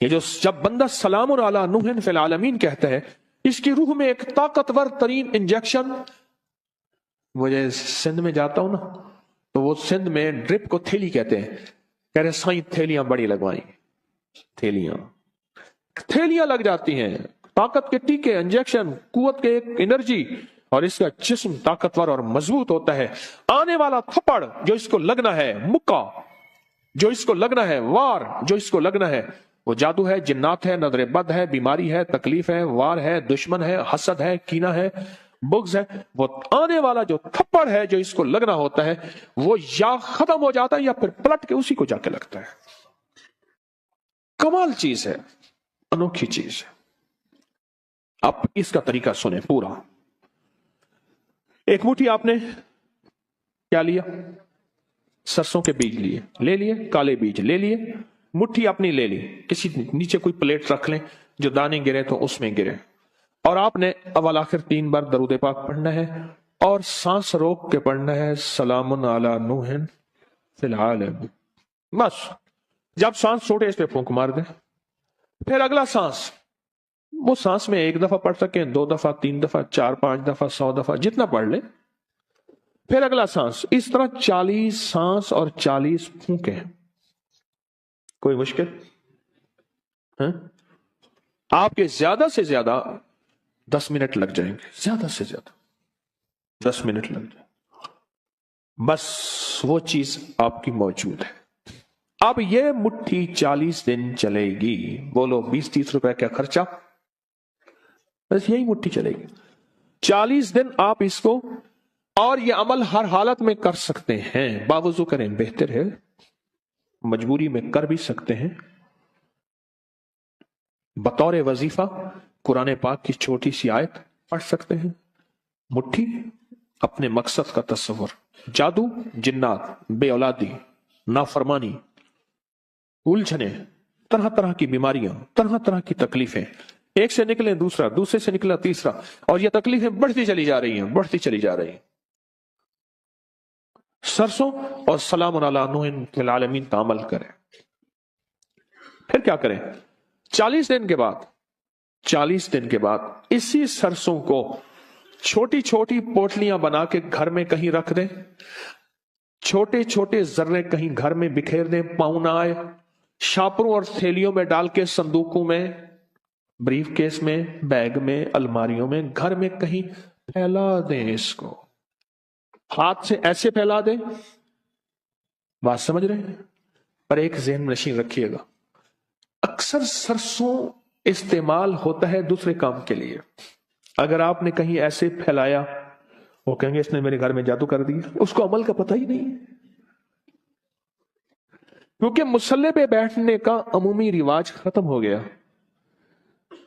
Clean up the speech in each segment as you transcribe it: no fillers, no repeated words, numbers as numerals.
یہ جو جب بندہ سلام علی نوح فی العالمین کہتا ہے، اس کی روح میں ایک طاقتور ترین انجیکشن. مجھے سندھ میں جاتا ہوں نا تو وہ سندھ میں ڈرپ کو تھیلی کہتے ہیں. کہہ رہے سائیں تھیلیاں بڑی لگوائیں، تھیلیاں لگ جاتی ہیں، طاقت کے ٹیکے، انجیکشن، قوت کے ایک انرجی، اور اس کا جسم طاقتور اور مضبوط ہوتا ہے. آنے والا تھپڑ جو اس کو لگنا ہے، مکہ جو اس کو لگنا ہے، وار جو اس کو لگنا ہے، وہ جادو ہے، جنات ہے، نظر بد ہے، بیماری ہے، تکلیف ہے، وار ہے، دشمن ہے، حسد ہے، کینہ ہے، بغض ہے. وہ آنے والا جو تھپڑ ہے جو اس کو لگنا ہوتا ہے، وہ یا ختم ہو جاتا ہے یا پھر پلٹ کے اسی کو جا کے لگتا ہے. کمال چیز ہے، انوکھی چیز ہے. اب اس کا طریقہ سنیں پورا. ایک مٹھی آپ نے کیا لیا؟ سرسوں کے بیج لے لیے، کالے بیج لے لیے، مٹھی اپنی لے لی، کسی نیچے کوئی پلیٹ رکھ لیں، جو دانے گرے تو اس میں گرے، اور آپ نے اول آخر 3 بار درود پاک پڑھنا ہے، اور سانس روک کے پڑھنا ہے سلام علی نوح فی العالمین. بس جب سانس چھوڑے اس پہ پھونک مار دیں. پھر اگلا سانس، وہ سانس میں 1 دفعہ پڑھ سکیں، 2 دفعہ، 3 دفعہ، 4 5 دفعہ، 100 دفعہ، جتنا پڑھ لیں. پھر اگلا سانس، اس طرح 40 سانس اور 40 پھونکیں. کوئی مشکل؟ آپ کے زیادہ سے زیادہ 10 منٹ لگ جائیں گے، زیادہ سے زیادہ 10 منٹ لگ جائیں. بس وہ چیز آپ کی موجود ہے. اب یہ مٹھی 40 دن چلے گی. بولو 20-30 روپے کا خرچہ، بس یہی مٹھی چلے گی 40 دن. آپ اس کو، اور یہ عمل ہر حالت میں کر سکتے ہیں. باوضو کریں بہتر ہے، مجبوری میں کر بھی سکتے ہیں. بطور وظیفہ قرآن پاک کی چھوٹی سی آیت پڑھ سکتے ہیں. مٹھی، اپنے مقصد کا تصور، جادو، جنات، بے اولادی، نافرمانی، الجھنیں، طرح طرح کی بیماریاں، طرح طرح کی تکلیفیں، ایک سے نکلے دوسرا، دوسرے سے نکلا تیسرا، اور یہ تکلیفیں بڑھتی چلی جا رہی ہیں، بڑھتی چلی جا رہی ہیں. سرسوں اور سلام علی نوح فی العالمین کا عمل کریں. پھر کیا کریں؟ 40 دن کے بعد اسی سرسوں کو چھوٹی چھوٹی پوٹلیاں بنا کے گھر میں کہیں رکھ دیں. چھوٹے چھوٹے ذرے کہیں گھر میں بکھیر دیں، پاؤں نہ آئے. شاپروں اور تھیلیوں میں ڈال کے، صندوقوں میں، بریف کیس میں، بیگ میں، الماریوں میں، گھر میں کہیں پھیلا دیں. اس کو ہاتھ سے ایسے پھیلا دیں. بات سمجھ رہے ہیں؟ پر ایک ذہن میں نشین رکھیے گا، اکثر سرسوں استعمال ہوتا ہے دوسرے کام کے لیے. اگر آپ نے کہیں ایسے پھیلایا، وہ کہیں گے اس نے میرے گھر میں جادو کر دیا. اس کو عمل کا پتہ ہی نہیں، کیونکہ مصلے پہ بیٹھنے کا عمومی رواج ختم ہو گیا.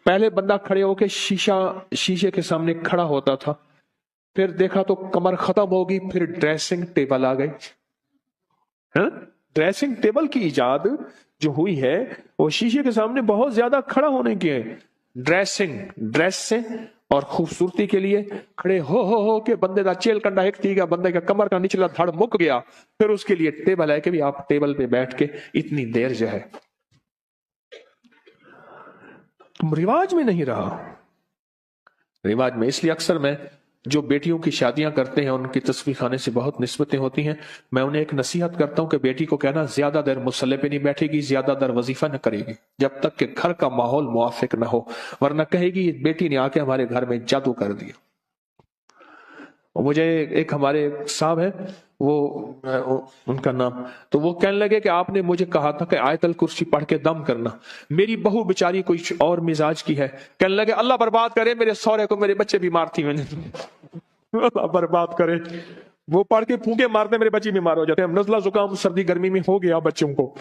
پہلے بندہ کھڑے ہو کے شیشے کے سامنے کھڑا ہوتا تھا، پھر دیکھا تو کمر ختم ہوگی، پھر ڈریسنگ ٹیبل آ گئی. ڈریسنگ ٹیبل کی ایجاد جو ہوئی ہے وہ شیشے کے سامنے بہت زیادہ کھڑا ہونے کی ہے. ڈریس سے اور خوبصورتی کے لیے کھڑے ہو کے بندے کا چیل کنڈا ایک تھی گا، بندے کا کمر کا نچلا دھڑ مک گیا. پھر اس کے لیے ٹیبل ہے کہ بھی آپ ٹیبل پہ بیٹھ کے اتنی دیر جو ہے، رواج میں نہیں رہا. رواج میں اس لیے اکثر میں جو بیٹیوں کی شادیاں کرتے ہیں ان کی تصویر خانے سے بہت نسبتیں ہوتی ہیں. میں انہیں ایک نصیحت کرتا ہوں کہ بیٹی کو کہنا زیادہ دیر مصلے پہ نہیں بیٹھے گی، زیادہ دیر وظیفہ نہ کرے گی جب تک کہ گھر کا ماحول موافق نہ ہو، ورنہ کہے گی یہ بیٹی نے آ کے ہمارے گھر میں جادو کر دیا. اور مجھے ایک ہمارے صاحب ہے، وہ ان کا نام، تو وہ کہنے لگے کہ آپ نے مجھے کہا تھا کہ آیت الکرسی پڑھ کے دم کرنا. میری بہو بیچاری کوئی اور مزاج کی ہے، کہنے لگے اللہ برباد کرے میرے سورے کو، میرے بچے بیمار تھی. میں نے اللہ برباد کرے، وہ پڑھ کے پھونکے مارتے میرے بچے بیمار ہو جاتے ہیں. نزلہ زکام سردی گرمی میں ہو گیا، بچوں کو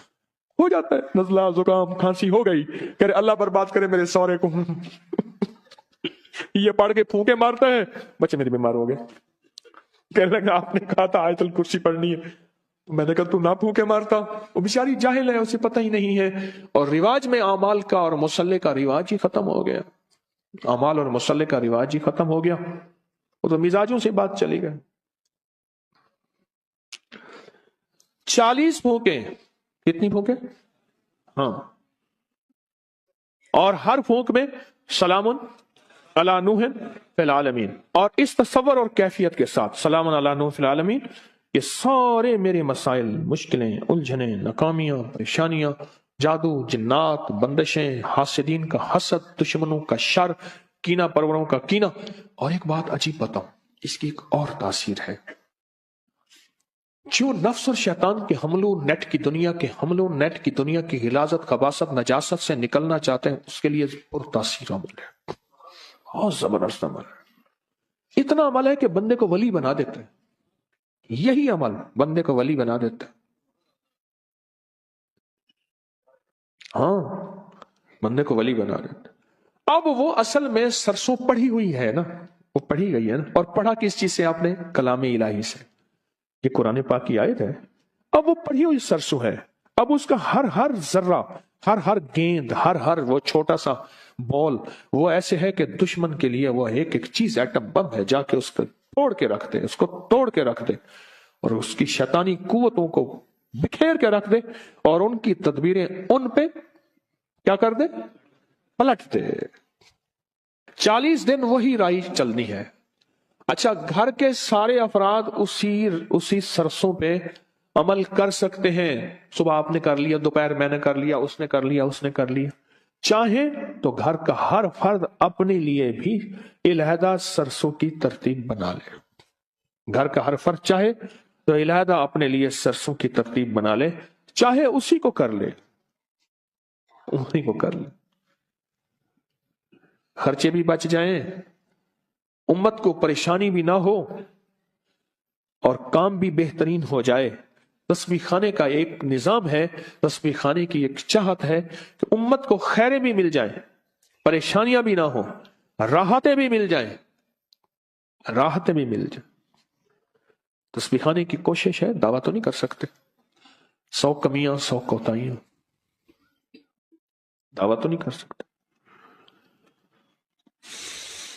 ہو جاتا ہے نزلہ زکام کھانسی ہو گئی، کہ اللہ برباد کرے میرے سورے کو. یہ پڑھ کے پھونکے مارتا ہے، بچے میرے بیمار ہو گئے. کہنے لگا آپ نے کہا تھا آیت الکرسی پڑھنی ہے. میں نے کہا تو نہ پھونکے مارتا. وہ بیچاری جاہل ہے، اسے پتہ ہی نہیں ہے. اور رواج میں اعمال کا اور مصلے کا رواج ہی ختم ہو گیا. اعمال اور مصلے کا رواج ہی ختم ہو گیا. وہ تو مزاجوں سے بات چلی گئی. 40 پھونکے، کتنی پھونکے؟ ہاں اور ہر پھونک میں سلام علی نوح فی العالمین، اور اس تصور اور کیفیت کے ساتھ سلام علی نوح فی العالمین، یہ سارے میرے مسائل، مشکلیں، الجھنیں، ناکامیاں، پریشانیاں، جادو، جنات، بندشیں، حاسدین کا حسد، دشمنوں کا شر، کینہ پروروں کا کینہ۔ اور ایک بات عجیب بتاؤں، اس کی ایک اور تاثیر ہے، جو نفس اور شیطان کے حملوں، نیٹ کی دنیا کے حملوں، نیٹ کی دنیا کی غلاظت، خباثت، نجاست سے نکلنا چاہتے ہیں، اس کے لیے پر تاثیر عمل ہے، بہت زبردست عمل ہے۔ اتنا عمل ہے کہ بندے کو ولی بنا دیتے ہیں، یہی عمل بندے کو ولی بنا دیتا ہے۔ ہاں، بندے کو ولی بنا دیتا ہے۔ اب وہ اصل میں سرسوں پڑھی ہوئی ہے نا، وہ پڑھی گئی ہے نا، اور پڑھا کس چیز سے آپ نے؟ کلام الہی سے، یہ قرآن پاک کی آیت ہے۔ اب وہ پڑھی ہوئی سرسوں ہے، اب اس کا ہر ذرہ، ہر گیند، ہر وہ چھوٹا سا بال، وہ ایسے ہے کہ دشمن کے لیے وہ ایک چیز، ایٹم بم ہے، جا کے اس کو توڑ کے رکھ دے، اس کو توڑ کے رکھ دے، اور اس کی شیطانی قوتوں کو بکھیر کے رکھ دے، اور ان کی تدبیریں ان پہ کیا کر دے؟ پلٹ دے۔ 40 دن وہی رائی چلنی ہے۔ اچھا، گھر کے سارے افراد اسی سرسوں پہ عمل کر سکتے ہیں، صبح آپ نے کر لیا، دوپہر میں نے کر لیا، اس نے کر لیا، اس نے کر لیا۔ چاہیں تو گھر کا ہر فرد اپنے لیے بھی علیحدہ سرسوں کی ترتیب بنا لے، گھر کا ہر فرد چاہے تو علیحدہ اپنے لیے سرسوں کی ترتیب بنا لے، چاہے اسی کو کر لے، اسی کو کر لے، خرچے بھی بچ جائیں، امت کو پریشانی بھی نہ ہو، اور کام بھی بہترین ہو جائے۔ تسبیح خانے کا ایک نظام ہے، تسبیح خانے کی ایک چاہت ہے کہ امت کو خیریں بھی مل جائیں، پریشانیاں بھی نہ ہو، راحتیں بھی مل جائیں، راحتیں بھی مل جائیں۔ تسبیح خانے کی کوشش ہے، دعویٰ تو نہیں کر سکتے، 100 کمیاں 100 کوتاہیاں، دعویٰ تو نہیں کر سکتے۔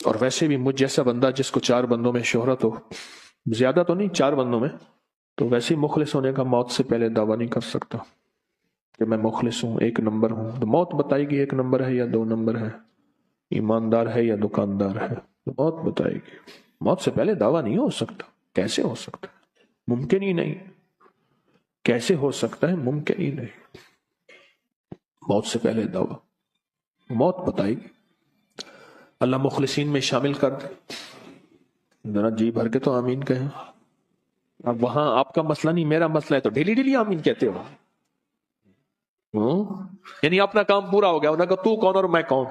اور ویسے بھی مجھ جیسا بندہ جس کو 4 بندوں میں شہرت ہو، زیادہ تو نہیں، 4 بندوں میں، تو ویسے مخلص ہونے کا موت سے پہلے دعویٰ نہیں کر سکتا کہ میں مخلص ہوں، 1 نمبر ہوں۔ تو موت بتائے گی 1 نمبر ہے یا 2 نمبر ہے، ایماندار ہے یا دکاندار ہے، تو موت بتائے گی۔ موت سے پہلے دعویٰ نہیں ہو سکتا، کیسے ہو سکتا ہے؟ ممکن ہی نہیں، کیسے ہو سکتا ہے؟ ممکن ہی نہیں، موت سے پہلے دعویٰ، موت بتائے گی۔ اللہ مخلصین میں شامل کر دے، ذرا جی بھر کے تو آمین کہیں۔ اب وہاں آپ کا مسئلہ نہیں، میرا مسئلہ ہے، تو ڈیلی ڈیلی آمین کہتے ہو، یعنی اپنا کام پورا ہو گیا، انہوں نے کہا تو کون اور میں کون،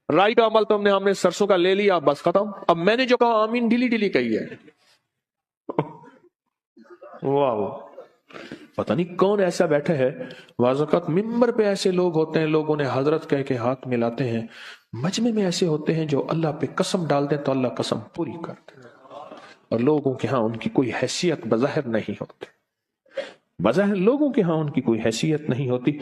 رائی کا عمل تو ہم نے سرسوں کا لے لیا، بس ختم۔ اب میں نے جو کہا آمین ڈیلی ڈیلی کہی ہے۔ واہ، پتہ نہیں کون ایسا بیٹھا ہے، بعض اوقات ممبر پہ ایسے لوگ ہوتے ہیں، لوگ انہیں حضرت کہہ کے ہاتھ ملاتے ہیں، مجمع میں ایسے ہوتے ہیں جو اللہ پہ قسم ڈال دیں تو اللہ قسم پوری کرتے ہیں، اور لوگوں کے ہاں ان کی کوئی حیثیت بظاہر نہیں ہوتی، بظاہر لوگوں کے ہاں ان کی کوئی حیثیت نہیں ہوتی،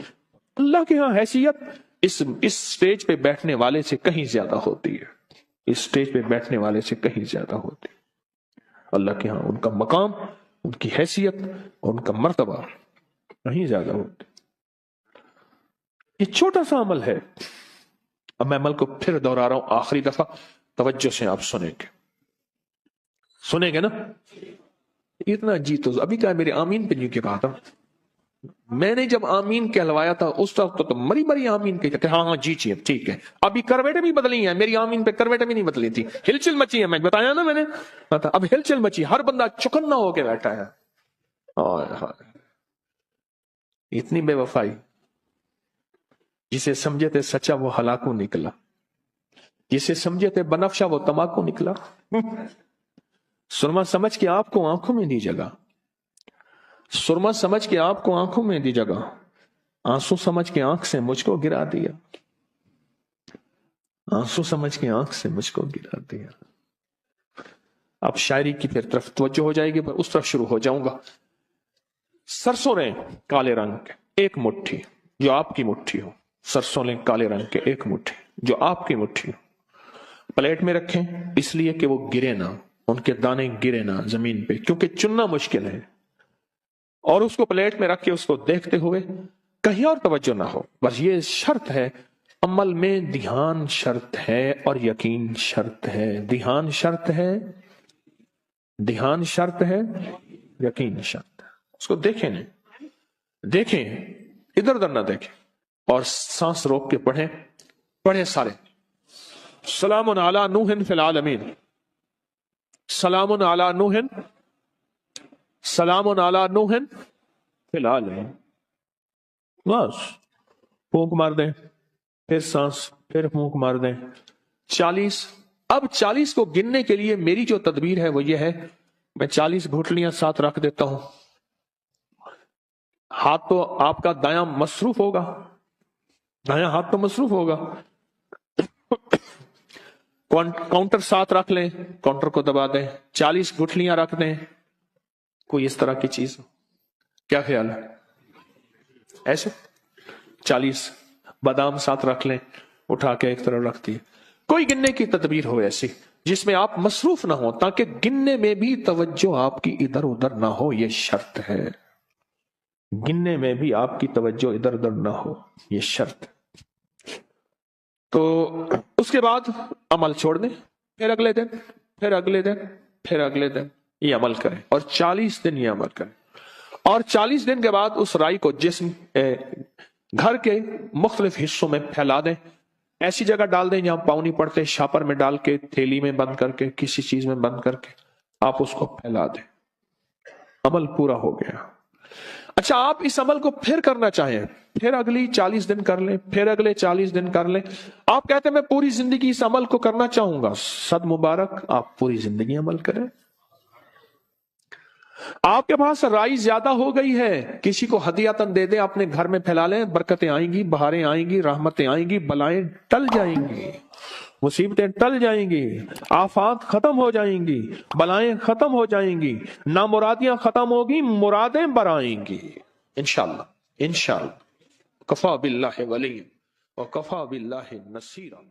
اللہ کے ہاں حیثیت اس سٹیج پہ بیٹھنے والے سے کہیں زیادہ ہوتی ہے، اس سٹیج پہ بیٹھنے والے سے کہیں زیادہ ہوتی ہے۔ اللہ کے ہاں ان کا مقام، ان کی حیثیت، ان کا مرتبہ کہیں زیادہ ہوتی۔ یہ چھوٹا سا عمل ہے، اب میں عمل کو پھر دہرا رہا ہوں آخری دفعہ، توجہ سے آپ سنیں گے نا؟ اتنا جی تو ابھی کیا میرے آمین پہ نہیں کہا تھا، میں نے جب آمین کہلوایا تھا اس وقت تو مری مری آمین کہتے ہاں ہاں جی جی ٹھیک ہے۔ ابھی کرویٹیں بھی بدلی ہیں، میری آمین پہ کرویٹیں بھی نہیں بدلی تھی، ہلچل مچی ہے، میں بتایا نا میں نے، اب ہلچل مچی، ہر بندہ چکنا ہو کے بیٹھا ہے۔ اتنی بے وفائی، جسے سمجھے تھے سچا وہ ہلاکو نکلا، جسے سمجھے تھے بنفشا وہ تماکو نکلا۔ سرما سمجھ کے آپ کو آنکھوں میں دی جگہ، سرما سمجھ کے آپ کو آنکھوں میں دی جگہ، آنسو سمجھ کے آنکھ سے مجھ کو گرا دیا، آنسو سمجھ کے آنکھ سے مجھ کو گرا دیا۔ اب شاعری کی پھر طرف توجہ ہو جائے گی، پر اس طرف شروع ہو جاؤں گا۔ سرسوں لیں کالے رنگ کے 1 مٹھی جو آپ کی مٹھی ہو، سرسوں لیں کالے رنگ کے 1 مٹھی جو آپ کی مٹھی ہو، پلیٹ میں رکھیں اس لیے کہ وہ گرے نہ، ان کے دانے گرے نہ زمین پہ، کیونکہ چننا مشکل ہے، اور اس کو پلیٹ میں رکھ کے اس کو دیکھتے ہوئے کہیں اور توجہ نہ ہو، بس یہ شرط ہے عمل میں دھیان شرط ہے اور یقین شرط ہے. دھیان شرط ہے، دھیان شرط ہے، یقین شرط ہے. اس کو دیکھیں نہیں، دیکھیں ادھر ادھر نہ دیکھیں، اور سانس روک کے پڑھیں. پڑھیں سارے. سلام علی نوح فی العالمین، سلام علی نوح، سلام علی نوح فی العالمین. بس پھونک مار دیں، پھر سانس، پھر پھونک مار دیں. 40. اب 40 کو گننے کے لیے میری جو تدبیر ہے وہ یہ ہے، میں 40 گھٹلیاں ساتھ رکھ دیتا ہوں. ہاتھ تو آپ کا دایاں مصروف ہوگا، دایاں ہاتھ تو مصروف ہوگا. کاؤنٹر ساتھ رکھ لیں، کاؤنٹر کو دبا دیں. 40 گٹھلیاں رکھ دیں. کوئی اس طرح کی چیز، کیا خیال ہے؟ ایسے 40 بادام ساتھ رکھ لیں، اٹھا کے ایک طرف رکھ دیے. کوئی گننے کی تدبیر ہو ایسی جس میں آپ مصروف نہ ہو، تاکہ گننے میں بھی توجہ آپ کی ادھر ادھر نہ ہو. یہ شرط ہے، گننے میں بھی آپ کی توجہ ادھر ادھر نہ ہو، یہ شرط. تو اس کے بعد عمل چھوڑ دیں، پھر اگلے دن، پھر اگلے دن، پھر اگلے دن یہ عمل کریں، اور 40 دن یہ عمل کریں. اور 40 دن کے بعد اس رائی کو جسم گھر کے مختلف حصوں میں پھیلا دیں. ایسی جگہ ڈال دیں جہاں پاؤں نہیں پڑتے، شاپر میں ڈال کے، تھیلی میں بند کر کے، کسی چیز میں بند کر کے آپ اس کو پھیلا دیں. عمل پورا ہو گیا. اچھا، آپ اس عمل کو پھر کرنا چاہیں، پھر اگلی 40 دن کر لیں، پھر اگلے 40 دن کر لیں. آپ کہتے ہیں میں پوری زندگی اس عمل کو کرنا چاہوں گا. صد مبارک، آپ پوری زندگی عمل کریں. آپ کے پاس رائی زیادہ ہو گئی ہے، کسی کو ہدیاتاً دے دیں، اپنے گھر میں پھیلا لیں. برکتیں آئیں گی، بہاریں آئیں گی، رحمتیں آئیں گی، بلائیں ٹل جائیں گی، مصیبتیں ٹل جائیں گی، آفات ختم ہو جائیں گی، بلائیں ختم ہو جائیں گی، نامرادیاں ختم ہوگی، مرادیں برآئیں گی انشاءاللہ. انشاءاللہ. کفا باللہ ولی وکفا باللہ نصیرا.